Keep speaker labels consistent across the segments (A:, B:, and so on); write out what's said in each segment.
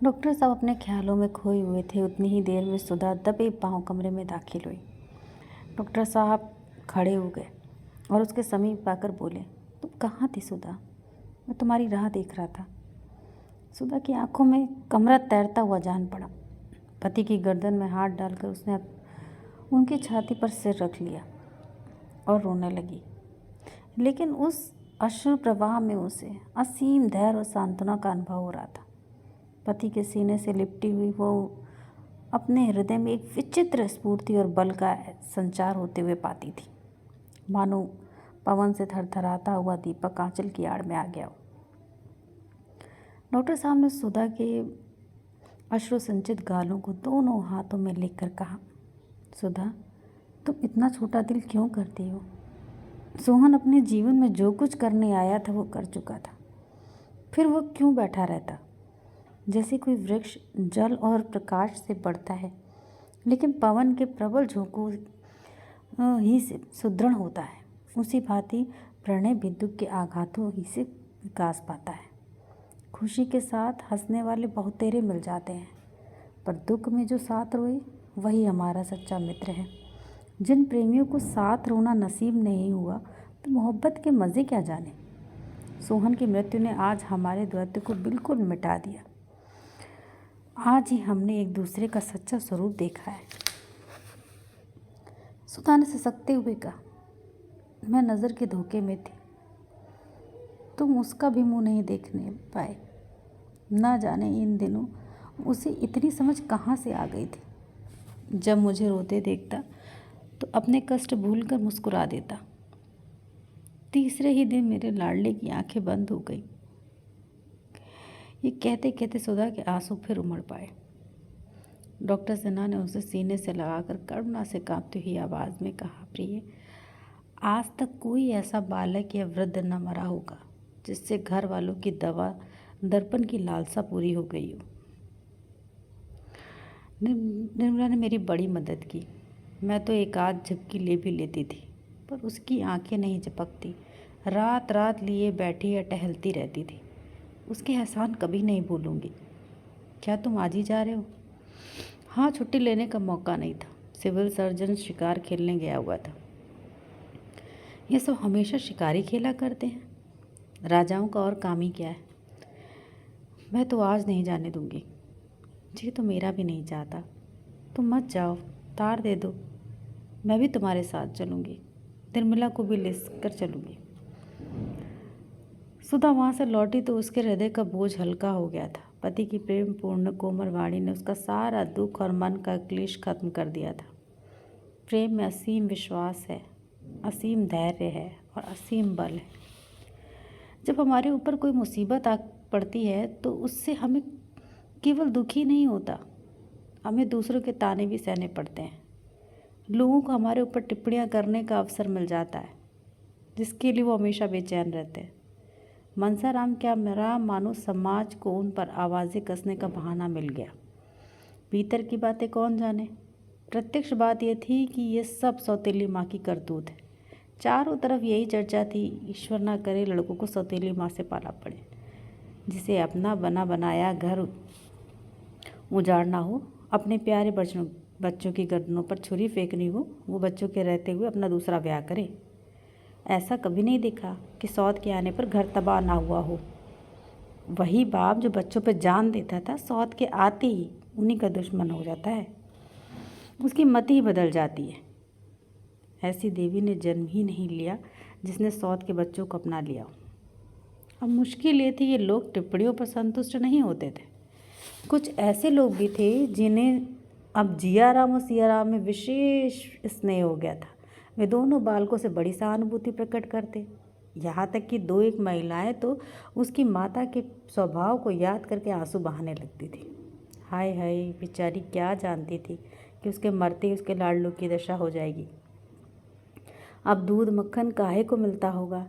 A: Doctor साहब अपने ख्यालों में खोए हुए थे। उतनी ही देर में सुधा दबे पांव कमरे में दाखिल हुई। डॉक्टर साहब खड़े हो गए और उसके समीप आकर बोले, तुम कहाँ थी सुधा? मैं तुम्हारी राह देख रहा था। सुधा की आंखों में कमरा तैरता हुआ जान पड़ा। पति की गर्दन में हाथ डालकर उसने उनकी छाती पर सिर रख लिया और रोने लगी। लेकिन उस अश्रु प्रवाह में उसे असीम धैर्य और सांत्वना का अनुभव हो रहा था। पति के सीने से लिपटी हुई वो अपने हृदय में एक विचित्र स्फूर्ति और बल का संचार होते हुए पाती थी, मानो पवन से थरथराता हुआ दीपक आंचल की आड़ में आ गया हो। डॉक्टर साहब ने सुधा के अश्रु संचित गालों को दोनों हाथों में लेकर कहा, सुधा, तुम इतना छोटा दिल क्यों करती हो? सोहन अपने जीवन में जो कुछ करने आया था वो कर चुका था। फिर वो क्यों बैठा रहता? जैसे कोई वृक्ष जल और प्रकाश से बढ़ता है, लेकिन पवन के प्रबल झोंकों ही से सुदृढ़ होता है, उसी भांति प्रणय भी दुख के आघातों ही से विकास पाता है। खुशी के साथ हंसने वाले बहुतेरे मिल जाते हैं, पर दुख में जो साथ रोए वही हमारा सच्चा मित्र है। जिन प्रेमियों को साथ रोना नसीब नहीं हुआ तो मोहब्बत के मज़े क्या जाने। सोहन की मृत्यु ने आज हमारे द्वैत को बिल्कुल मिटा दिया। आज ही हमने एक दूसरे का सच्चा स्वरूप देखा है। सुधा ने सिसकते हुए कहा, मैं नज़र के धोखे में थी, तुम उसका भी मुंह नहीं देखने पाए। ना जाने इन दिनों उसे इतनी समझ कहाँ से आ गई थी। जब मुझे रोते देखता तो अपने कष्ट भूलकर मुस्कुरा देता। तीसरे ही दिन मेरे लाडले की आंखें बंद हो गई। ये कहते कहते सुधा के आंसू फिर उमड़ पाए। डॉक्टर सिन्हा ने उसे सीने से लगाकर करुणा से कांपती हुई आवाज़ में कहा, प्रिय, आज तक कोई ऐसा बालक या वृद्ध न मरा होगा जिससे घर वालों की दवा दर्पण की लालसा पूरी हो गई हो। निर्मला ने मेरी बड़ी मदद की। मैं तो एक आध झपकी ले भी लेती थी, पर उसकी आंखें नहीं झपकती। रात रात लिए बैठी या टहलती रहती थी। उसके एहसान कभी नहीं भूलूंगी। क्या तुम आज ही जा रहे हो? हाँ, छुट्टी लेने का मौका नहीं था। सिविल सर्जन शिकार खेलने गया हुआ था। ये सब हमेशा शिकारी खेला करते हैं। राजाओं का और काम ही क्या है। मैं तो आज नहीं जाने दूंगी। जी तो मेरा भी नहीं चाहता। तुम मत जाओ, तार दे दो, मैं भी तुम्हारे साथ चलूँगी। निर्मला को भी ले कर चलूँगी। सुधा वहाँ से लौटी तो उसके हृदय का बोझ हल्का हो गया था। पति की प्रेम पूर्ण कोमल वाणी ने उसका सारा दुख और मन का क्लेश खत्म कर दिया था। प्रेम में असीम विश्वास है, असीम धैर्य है और असीम बल है। जब हमारे ऊपर कोई मुसीबत आ पड़ती है तो उससे हमें केवल दुख ही नहीं होता, हमें दूसरों के ताने भी सहने पड़ते हैं। लोगों को हमारे ऊपर टिप्पणियां करने का अवसर मिल जाता है, जिसके लिए वो हमेशा बेचैन रहते हैं। मनसाराम क्या मेरा मानो समाज को उन पर आवाज़ें कसने का बहाना मिल गया। भीतर की बातें कौन जाने। प्रत्यक्ष बात यह थी कि ये सब सौतेली माँ की करतूत है। चारों तरफ यही चर्चा थी, ईश्वर ना करे लड़कों को सौतेली माँ से पाला पड़े, जिसे अपना बना बनाया घर उजाड़ना हो, अपने प्यारे बच्चों की गर्दनों पर छुरी फेंकनी हो, वो बच्चों के रहते हुए अपना दूसरा ब्याह करे। ऐसा कभी नहीं देखा कि सौत के आने पर घर तबाह ना हुआ हो। वही बाप जो बच्चों पर जान देता था, सौत के आते ही उन्हीं का दुश्मन हो जाता है। उसकी मत ही बदल जाती है। ऐसी देवी ने जन्म ही नहीं लिया जिसने सौत के बच्चों को अपना लिया। अब मुश्किल ये थी, ये लोग टिप्पणियों पर संतुष्ट नहीं होते थे। कुछ ऐसे लोग भी थे जिन्हें अब जियाराम और सियाराम में विशेष स्नेह हो गया था। वे दोनों बालकों से बड़ी सहानुभूति प्रकट करते। यहाँ तक कि दो एक महिलाएं तो उसकी माता के स्वभाव को याद करके आंसू बहाने लगती थी। हाय हाय, बेचारी क्या जानती थी कि उसके मरते ही उसके लाडलों की दशा हो जाएगी। अब दूध मक्खन काहे को मिलता होगा?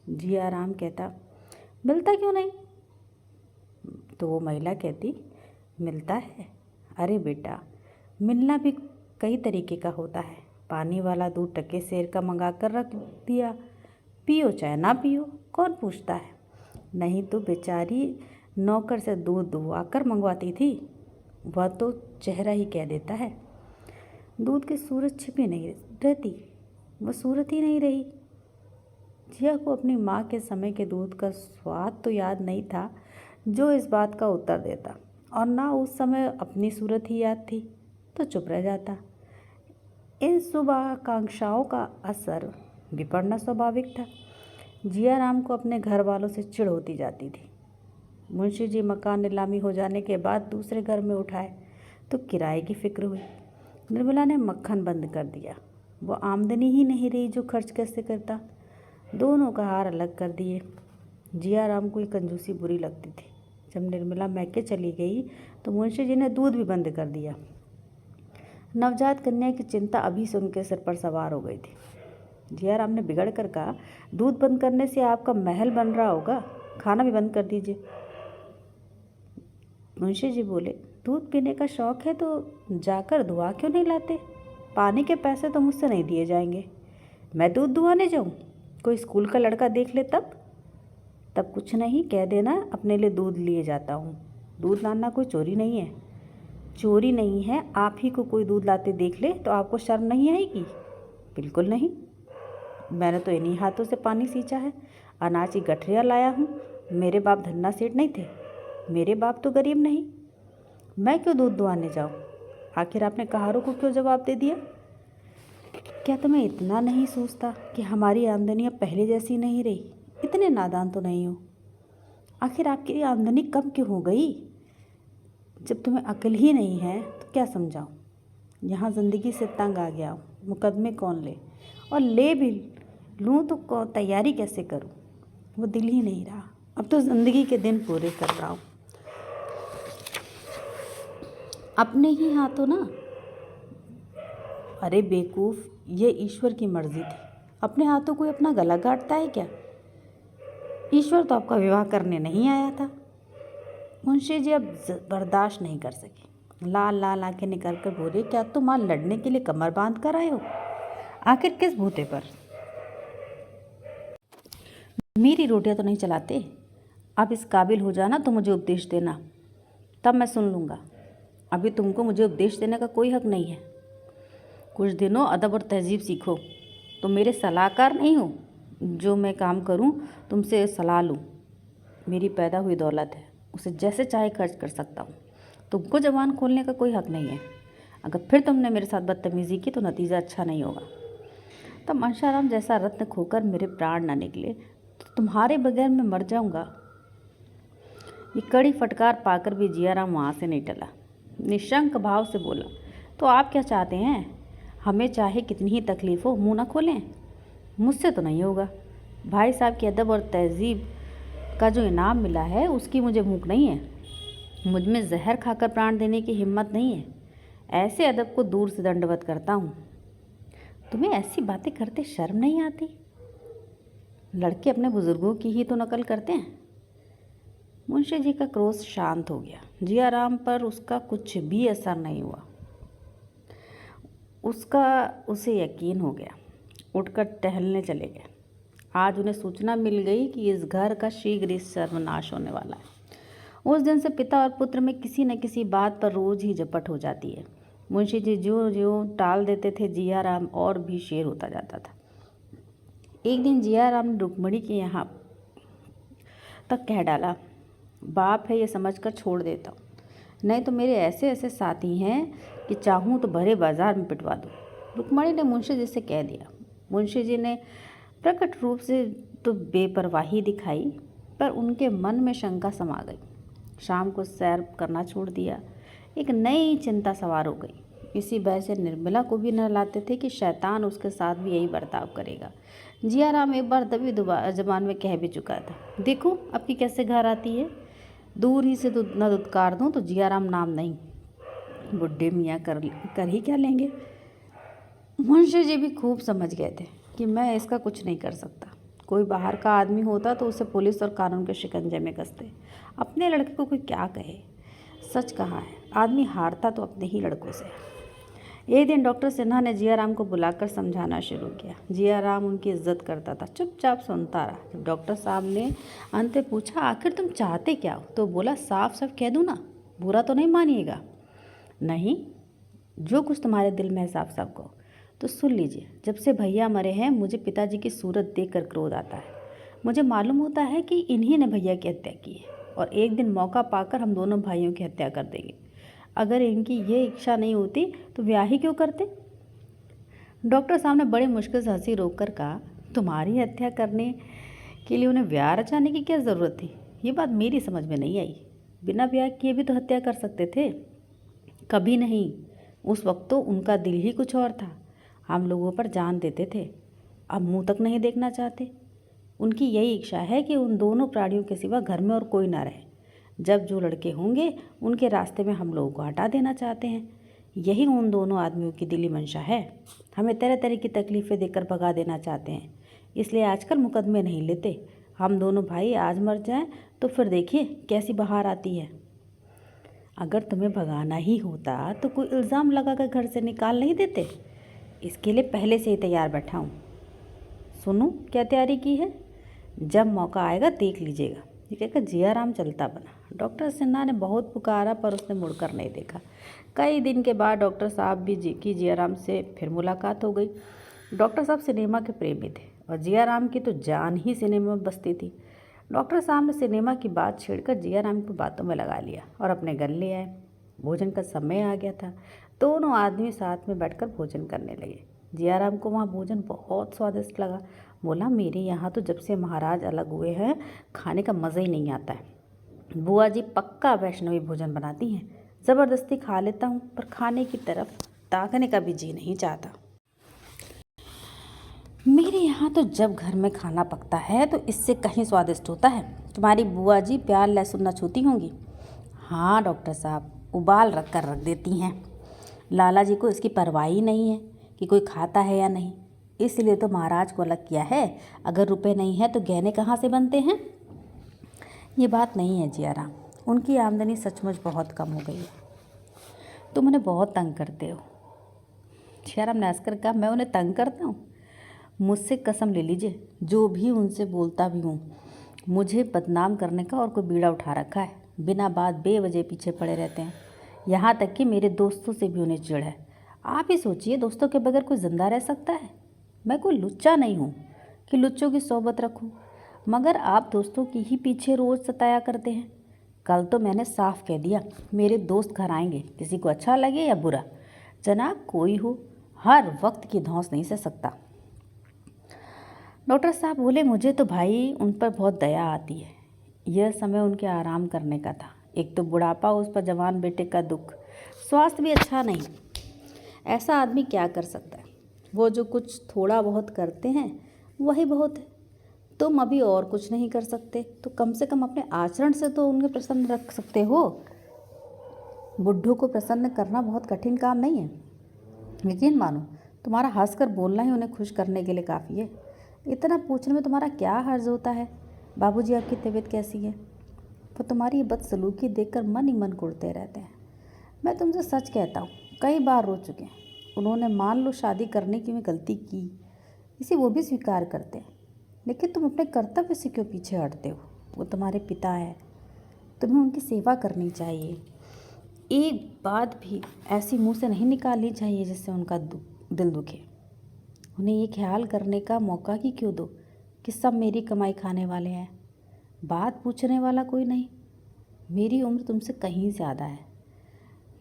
A: जियाराम कहता, मिलता क्यों नहीं? तो वो महिला कहती, मिलता है। अरे बेटा, मिलना भी कई तरीके का होता है। पानी वाला दूध टके सेर का मंगा कर रख दिया, पियो चाहे ना पियो, कौन पूछता है। नहीं तो बेचारी नौकर से दूध दुआ कर मंगवाती थी। वह तो चेहरा ही कह देता है। दूध की सूरत छिपी नहीं रहती, वह सूरत ही नहीं रही। जिया को अपनी माँ के समय के दूध का स्वाद तो याद नहीं था जो इस बात का उत्तर देता, और ना उस समय अपनी सूरत ही याद थी तो चुप रह जाता। इन शुभाकांक्षाओं का असर भी पड़ना स्वाभाविक था। जिया राम को अपने घर वालों से चिढ़ होती जाती थी। मुंशी जी मकान नीलामी हो जाने के बाद दूसरे घर में उठाए तो किराए की फिक्र हुई। निर्मला ने मक्खन बंद कर दिया। वो आमदनी ही नहीं रही जो खर्च कैसे करता। दोनों का हार अलग कर दिए। जिया राम को ये कंजूसी बुरी लगती थी। जब निर्मला मैके चली गई तो मुंशी जी ने दूध भी बंद कर दिया। नवजात कन्या की चिंता अभी से उनके सिर पर सवार हो गई थी। जिया राम ने बिगड़ कर कहा, दूध बंद करने से आपका महल बन रहा होगा, खाना भी बंद कर दीजिए। मुंशी जी बोले, दूध पीने का शौक है तो जाकर दुआ क्यों नहीं लाते? पानी के पैसे तो मुझसे नहीं दिए जाएंगे। मैं दूध दुआने जाऊं? कोई स्कूल का लड़का देख ले तब कुछ नहीं, कह देना अपने लिए दूध लिए जाता हूँ। दूध लाना कोई चोरी नहीं है। चोरी नहीं है, आप ही को कोई दूध लाते देख ले तो आपको शर्म नहीं आएगी? बिल्कुल नहीं। मैंने तो इन्हीं हाथों से पानी सींचा है, अनाज की गठरियाँ लाया हूँ। मेरे बाप धन्ना सेठ नहीं थे, मेरे बाप तो गरीब नहीं। मैं क्यों दूध दुआने जाऊँ? आखिर आपने कहारों को क्यों जवाब दे दिया? क्या तुम्हें इतना नहीं सोचता कि हमारी आमदनी अब पहले जैसी नहीं रही? इतने नादान तो नहीं हो। आखिर आपकी आमदनी कम क्यों हो गई? जब तुम्हें अकल ही नहीं है तो क्या समझाऊँ? यहाँ ज़िंदगी से तंग आ गया हूँ। मुकदमे कौन ले, और ले भी लूँ तो तैयारी कैसे करूँ? वो दिल ही नहीं रहा। अब तो ज़िंदगी के दिन पूरे कर रहा हूँ अपने ही हाथों ना। अरे बेवकूफ़, ये ईश्वर की मर्ज़ी थी। अपने हाथों कोई अपना गला काटता है क्या? ईश्वर तो आपका विवाह करने नहीं आया था। मुंशी जी अब बर्दाश्त नहीं कर सके। लाल लाल आंखें निकाल कर बोले, क्या तुम आज लड़ने के लिए कमर बांध कर आए हो? आखिर किस भूते पर? मेरी रोटियां तो नहीं चलाते। अब इस काबिल हो जाना तो मुझे उपदेश देना, तब मैं सुन लूँगा। अभी तुमको मुझे उपदेश देने का कोई हक नहीं है। कुछ दिनों अदब और तहजीब सीखो। तुम मेरे सलाहकार नहीं हो, जो मैं काम करूं तुमसे सलाह लूं। मेरी पैदा हुई दौलत है, उसे जैसे चाहे खर्च कर सकता हूं। तुमको ज़बान खोलने का कोई हक नहीं है। अगर फिर तुमने मेरे साथ बदतमीज़ी की तो नतीजा अच्छा नहीं होगा। तब मनशाराम जैसा रत्न खोकर मेरे प्राण न निकले तो तुम्हारे बगैर मैं मर जाऊंगा। ये कड़ी फटकार पाकर भी जियाराम वहाँ से नहीं टला। निशंक भाव से बोला, तो आप क्या चाहते हैं? हमें चाहे कितनी ही तकलीफ़ हो, मुँह न खोलें। मुझसे तो नहीं होगा। भाई साहब की अदब और तहजीब का जो इनाम मिला है उसकी मुझे भूख नहीं है। मुझ में जहर खाकर प्राण देने की हिम्मत नहीं है। ऐसे अदब को दूर से दंडवत करता हूँ। तुम्हें ऐसी बातें करते शर्म नहीं आती? लड़के अपने बुजुर्गों की ही तो नकल करते हैं। मुंशी जी का क्रोध शांत हो गया। जियाराम पर उसका कुछ भी असर नहीं हुआ। उसे यकीन हो गया। उठकर टहलने चले गए। आज उन्हें सूचना मिल गई कि इस घर का शीघ्र ही सर्वनाश होने वाला है। उस दिन से पिता और पुत्र में किसी न किसी बात पर रोज ही झपट हो जाती है। मुंशी जी जो जो टाल देते थे, जियाराम और भी शेर होता जाता था। एक दिन जियाराम ने रुक्मणी के यहाँ तक कह डाला, बाप है ये समझकर छोड़ देता हूँ, नहीं तो मेरे ऐसे ऐसे साथी हैं कि चाहूँ तो भरे बाजार में पिटवा दूँ। रुक्मणी ने मुंशी जी से कह दिया। मुंशी जी ने प्रकट रूप से तो बेपरवाही दिखाई, पर उनके मन में शंका समा गई। शाम को सैर करना छोड़ दिया। एक नई चिंता सवार हो गई। इसी भय से निर्मला को भी न लाते थे कि शैतान उसके साथ भी यही बर्ताव करेगा। जियाराम एक बार दबी जबान में कह भी चुका था, देखो अब की कैसे घर आती है। दूर ही से न दुत्कार दूँ तो जियाराम नाम नहीं, बुढ़े मियाँ कर ही क्या लेंगे। मुंशी जी भी खूब समझ गए थे कि मैं इसका कुछ नहीं कर सकता। कोई बाहर का आदमी होता तो उसे पुलिस और कानून के शिकंजे में कसते। अपने लड़के को कोई क्या कहे। सच कहा है, आदमी हारता तो अपने ही लड़कों से। एक दिन डॉक्टर सिन्हा ने जियाराम को बुलाकर समझाना शुरू किया। जियाराम उनकी इज्जत करता था, चुपचाप सुनता रहा। जब डॉक्टर साहब ने अंत में पूछा, आखिर तुम चाहते क्या हो, तो बोला, साफ साफ कह दूँ ना, बुरा तो नहीं मानिएगा। नहीं, जो कुछ तुम्हारे दिल में है साफ साफ कहो। तो सुन लीजिए, जब से भैया मरे हैं मुझे पिताजी की सूरत देखकर क्रोध आता है। मुझे मालूम होता है कि इन्हीं ने भैया की हत्या की है और एक दिन मौका पाकर हम दोनों भाइयों की हत्या कर देंगे। अगर इनकी ये इच्छा नहीं होती तो ब्याह ही क्यों करते। डॉक्टर साहब ने बड़ी मुश्किल से हंसी रोककर कहा, तुम्हारी हत्या करने के लिए उन्हें ब्याह रचाने की क्या ज़रूरत थी। ये बात मेरी समझ में नहीं आई। बिना ब्याह किए भी तो हत्या कर सकते थे। कभी नहीं, उस वक्त तो उनका दिल ही कुछ और था। हम लोगों पर जान देते थे, अब मुंह तक नहीं देखना चाहते। उनकी यही इच्छा है कि उन दोनों प्राणियों के सिवा घर में और कोई ना रहे। जब जो लड़के होंगे उनके रास्ते में हम लोगों को हटा देना चाहते हैं। यही उन दोनों आदमियों की दिली मंशा है। हमें तरह तरह की तकलीफ़ें देकर भगा देना चाहते हैं। इसलिए आजकल मुकदमे नहीं लेते। हम दोनों भाई आज मर जाएं तो फिर देखिए कैसी बहार आती है। अगर तुम्हें भगाना ही होता तो कोई इल्ज़ाम लगाकर घर से निकाल नहीं देते। इसके लिए पहले से ही तैयार बैठा हूँ। सुनूं क्या तैयारी की है, जब मौका आएगा देख लीजिएगा। ये कहकर जियाराम चलता बना। डॉक्टर सिन्हा ने बहुत पुकारा पर उसने मुड़कर नहीं देखा। कई दिन के बाद डॉक्टर साहब भी जियाराम से फिर मुलाकात हो गई। डॉक्टर साहब सिनेमा के प्रेमी थे और जियाराम की तो जान ही सिनेमा में बसती थी। डॉक्टर साहब ने सिनेमा की बात छेड़कर जियाराम को बातों में लगा लिया और अपने घर ले आए। भोजन का समय आ गया था। दोनों आदमी साथ में बैठकर भोजन करने लगे। जियाराम को वहाँ भोजन बहुत स्वादिष्ट लगा। बोला, मेरे यहाँ तो जब से महाराज अलग हुए हैं खाने का मज़ा ही नहीं आता है। बुआ जी पक्का वैष्णवी भोजन बनाती हैं। ज़बरदस्ती खा लेता हूँ पर खाने की तरफ ताकने का भी जी नहीं चाहता। मेरे यहाँ तो जब घर में खाना पकता है तो इससे कहीं स्वादिष्ट होता है। तुम्हारी बुआ जी प्याज लहसुन न छूती होंगी। हाँ डॉक्टर साहब, उबाल रख देती हैं। लाला जी को इसकी परवाह ही नहीं है कि कोई खाता है या नहीं, इसलिए तो महाराज को अलग किया है। अगर रुपए नहीं है तो गहने कहाँ से बनते हैं। ये बात नहीं है जियाराम, उनकी आमदनी सचमुच बहुत कम हो गई है। तुम उन्हें बहुत तंग करते हो। जियाराम ने हंसकर कहा, मैं उन्हें तंग करता हूँ। मुझसे कसम ले लीजिए, जो भी उनसे बोलता भी हूँ मुझे बदनाम करने का और कोई बीड़ा उठा रखा है। बिना बात बेवजह पीछे पड़े रहते हैं। यहाँ तक कि मेरे दोस्तों से भी उन्हें चिढ़ है। आप ही सोचिए, दोस्तों के बगैर कोई जिंदा रह सकता है। मैं कोई लुच्चा नहीं हूँ कि लुच्चों की सोबत रखूँ, मगर आप दोस्तों की ही पीछे रोज़ सताया करते हैं। कल तो मैंने साफ कह दिया, मेरे दोस्त घर आएंगे, किसी को अच्छा लगे या बुरा। जनाब कोई हो, हर वक्त की धौंस नहीं सह सकता। डॉक्टर साहब बोले, मुझे तो भाई उन पर बहुत दया आती है। यह समय उनके आराम करने का था। एक तो बुढ़ापा, उस पर जवान बेटे का दुख, स्वास्थ्य भी अच्छा नहीं। ऐसा आदमी क्या कर सकता है। वो जो कुछ थोड़ा बहुत करते हैं वही बहुत है। तुम अभी और कुछ नहीं कर सकते तो कम से कम अपने आचरण से तो उन्हें प्रसन्न रख सकते हो। बुड्ढों को प्रसन्न करना बहुत कठिन काम नहीं है। यकीन मानो, तुम्हारा हंसकर बोलना ही उन्हें खुश करने के लिए काफ़ी है। इतना पूछने में तुम्हारा क्या हर्ज होता है। बाबूजी आपकी तबीयत कैसी है। पर तुम्हारी ये बदसलूकी देखकर मन ही मन कुड़ते रहते हैं। मैं तुमसे सच कहता हूँ, कई बार रो चुके हैं। उन्होंने मान लो शादी करने की में गलती की, इसे वो भी स्वीकार करते हैं, लेकिन तुम अपने कर्तव्य से क्यों पीछे हटते हो। वो तुम्हारे पिता है, तुम्हें उनकी सेवा करनी चाहिए। एक बात भी ऐसी मुंह से नहीं निकालनी चाहिए जिससे उनका दिल दुखे। उन्हें ये ख्याल करने का मौका ही क्यों दो कि सब मेरी कमाई खाने वाले हैं, बात पूछने वाला कोई नहीं। मेरी उम्र तुमसे कहीं ज़्यादा है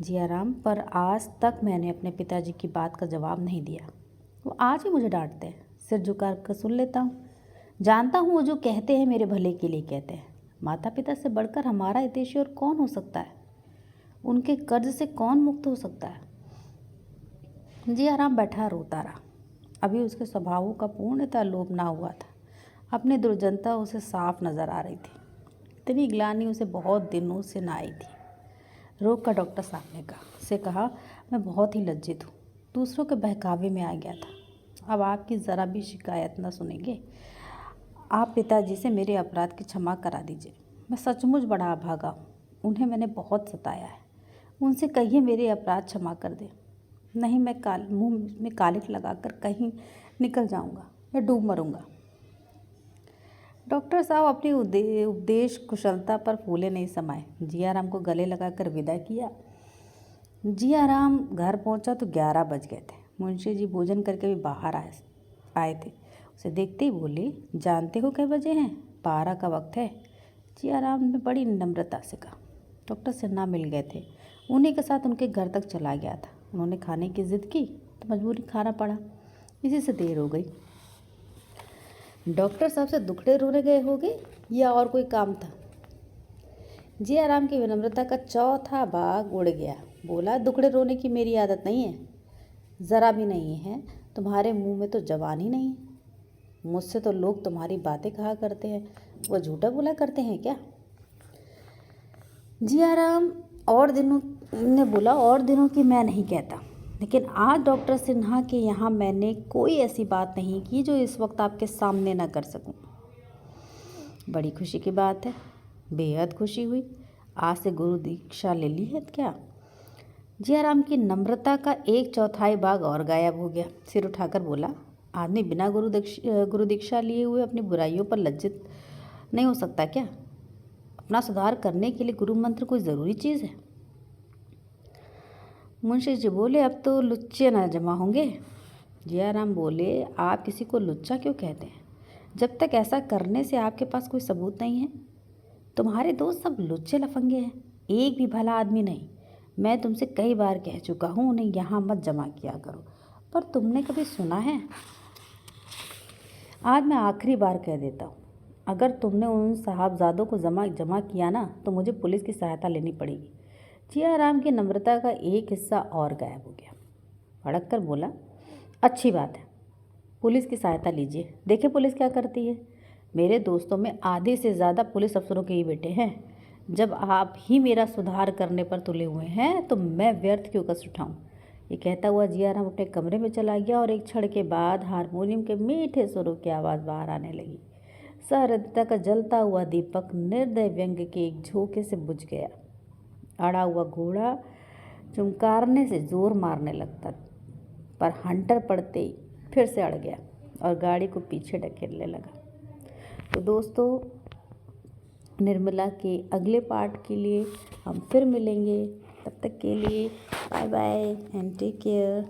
A: जियाराम, पर आज तक मैंने अपने पिताजी की बात का जवाब नहीं दिया। वो आज भी मुझे डांटते हैं। सिर झुका कर सुन लेता हूँ। जानता हूँ वो जो कहते हैं मेरे भले के लिए कहते हैं। माता पिता से बढ़कर हमारा हितैषी और कौन हो सकता है। उनके कर्ज से कौन मुक्त हो सकता है। जियाराम बैठा रोता रहा। अभी उसके स्वभावों का पूर्णतः लोप ना हुआ था। अपनी दुर्जनता उसे साफ नज़र आ रही थी। इतनी ग्लानि उसे बहुत दिनों से ना आई थी। रोक कर डॉक्टर साहब ने कहा, मैं बहुत ही लज्जित हूँ, दूसरों के बहकावे में आ गया था। अब आपकी ज़रा भी शिकायत न सुनेंगे। आप पिताजी से मेरे अपराध की क्षमा करा दीजिए। मैं सचमुच बड़ा अभागा हूँ। उन्हें मैंने बहुत सताया है। उनसे कहिए मेरे अपराध क्षमा कर दें। नहीं मैं मुंह में कालिख लगाकर कहीं निकल जाऊंगा या डूब मरूंगा। डॉक्टर साहब अपनी उपदेश कुशलता पर फूले नहीं समाये। जियाराम को गले लगाकर विदा किया। जियाराम घर पहुंचा तो 11 बज गए थे। मुंशी जी भोजन करके भी बाहर आए थे। उसे देखते ही बोले, जानते हो कै बजे हैं? 12 का वक्त है। जियाराम ने बड़ी नम्रता से कहा। डॉक्टर सिन्हा मिल गए थे। उन्हीं के साथ उनके घर तक चला गया था। उन्होंने खाने की जिद की तो मजबूरी खाना पड़ा। इसी से देर हो गई। डॉक्टर साहब से दुखड़े रोने गए होगे या और कोई काम था? जियाराम की विनम्रता का चौथा भाग उड़ गया। बोला, दुखड़े रोने की मेरी आदत नहीं है, ज़रा भी नहीं है। तुम्हारे मुंह में तो जबान ही नहीं है। मुझसे तो लोग तुम्हारी बातें कहा करते हैं, वो झूठा बोला करते हैं क्या? जियाराम ने बोला, और दिनों की मैं नहीं कहता, लेकिन आज डॉक्टर सिन्हा के यहाँ मैंने कोई ऐसी बात नहीं की जो इस वक्त आपके सामने ना कर सकूं। बड़ी खुशी की बात है, बेहद खुशी हुई। आज से गुरु दीक्षा ले ली है क्या? जियाराम की नम्रता का 1/4 भाग और गायब हो गया। सिर उठाकर बोला, आदमी बिना गुरु दीक्षा लिए हुए अपनी बुराइयों पर लज्जित नहीं हो सकता क्या? अपना सुधार करने के लिए गुरु मंत्र कोई ज़रूरी चीज़ है? मुंशी जी बोले, अब तो लुच्चे न जमा होंगे। जियाराम बोले, आप किसी को लुच्चा क्यों कहते हैं, जब तक ऐसा करने से आपके पास कोई सबूत नहीं है? तुम्हारे दोस्त सब लुच्चे लफंगे हैं, एक भी भला आदमी नहीं। मैं तुमसे कई बार कह चुका हूँ उन्हें यहाँ मत जमा किया करो, पर तुमने कभी सुना है? आज मैं आखिरी बार कह देता हूँ, अगर तुमने उन साहबजादों को जमा किया ना तो मुझे पुलिस की सहायता लेनी पड़ेगी। जियाराम की नम्रता का एक हिस्सा और गायब हो गया। भड़क कर बोला, अच्छी बात है, पुलिस की सहायता लीजिए, देखिए पुलिस क्या करती है। मेरे दोस्तों में आधे से ज़्यादा पुलिस अफसरों के ही बेटे हैं। जब आप ही मेरा सुधार करने पर तुले हुए हैं तो मैं व्यर्थ क्यों कष्ट उठाऊं? ये कहता हुआ जियाराम अपने कमरे में चला गया और एक क्षण के बाद हारमोनियम के मीठे सुरों की आवाज़ बाहर आने लगी। सहृदयता का जलता हुआ दीपक निर्दय व्यंग के एक झोंके से बुझ गया। अड़ा हुआ घोड़ा चुमकारने से जोर मारने लगता, पर हंटर पड़ते ही फिर से अड़ गया और गाड़ी को पीछे ढकेलने लगा। तो दोस्तों, निर्मला के अगले पार्ट के लिए हम फिर मिलेंगे। तब तक के लिए bye bye and take care.